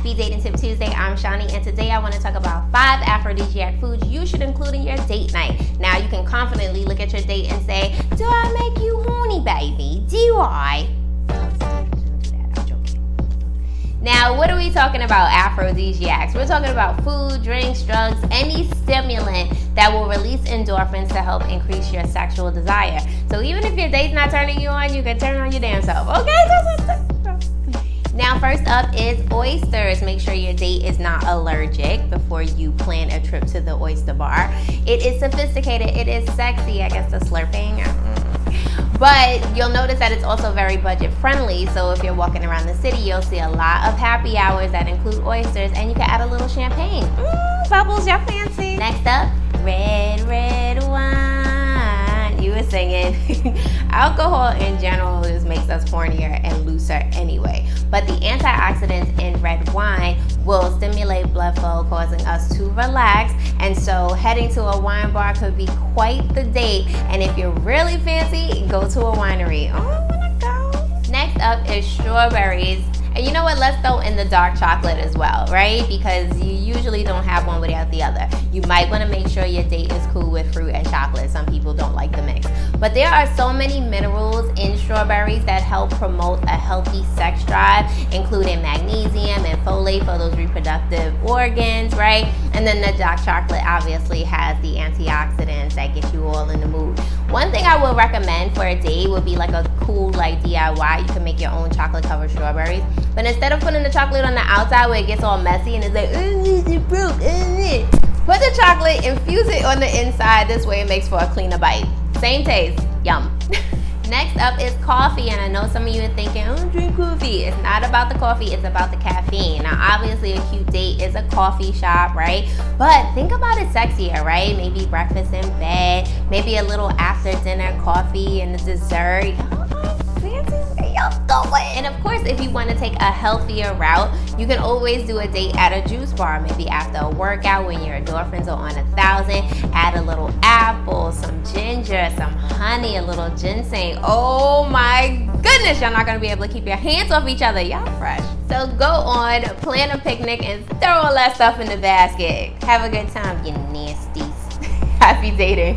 Happy Dating Tip Tuesday. I'm Shani, and today I want to talk about 5 aphrodisiac foods you should include in your date night. Now, you can confidently look at your date and say, do I make you horny, baby? Do I? I'm joking. Now, what are we talking about, aphrodisiacs? We're talking about food, drinks, drugs, any stimulant that will release endorphins to help increase your sexual desire. So even if your date's not turning you on, you can turn on your damn self, okay? Now, first up is oysters. Make sure your date is not allergic before you plan a trip to the oyster bar. It is sophisticated, it is sexy, I guess the slurping. But you'll notice that it's also very budget friendly. So if you're walking around the city, you'll see a lot of happy hours that include oysters, and you can add a little champagne. Bubbles, you're fancy. Next up, red wine. You were singing. Alcohol in general just makes us hornier and looser anyway. But the antioxidants in red wine will stimulate blood flow, causing us to relax. And so heading to a wine bar could be quite the date. And if you're really fancy, go to a winery. Oh, I wanna go. Next up is strawberries. And you know what, let's throw in the dark chocolate as well, right? Because you usually don't have one without the other. You might want to make sure your date is cool with fruit and chocolate. Some people don't like the mix. But there are so many minerals in strawberries that help promote a healthy sex drive, including magnesium and folate for those reproductive organs, right? And then the dark chocolate obviously has the antioxidants that get you all in the mood. One thing I would recommend for a date would be like a cool like DIY. You can make your own chocolate covered strawberries. But instead of putting the chocolate on the outside where it gets all messy and it's like, it broke, put the chocolate, infuse it on the inside. This way it makes for a cleaner bite. Same taste, yum. Next up is coffee, and I know some of you are thinking, oh, drink coffee. It's not about the coffee, it's about the caffeine. Now, obviously, a cute date is a coffee shop, right? But think about it sexier, right? Maybe breakfast in bed, maybe a little after dinner coffee and a dessert. And of course, if you want to take a healthier route, you can always do a date at a juice bar. Maybe after a workout when your endorphins are on 1,000, add a little apple, some ginger, some honey, a little ginseng. Oh my goodness, y'all not going to be able to keep your hands off each other. Y'all fresh. So go on, plan a picnic and throw all that stuff in the basket. Have a good time, you nasties. Happy dating.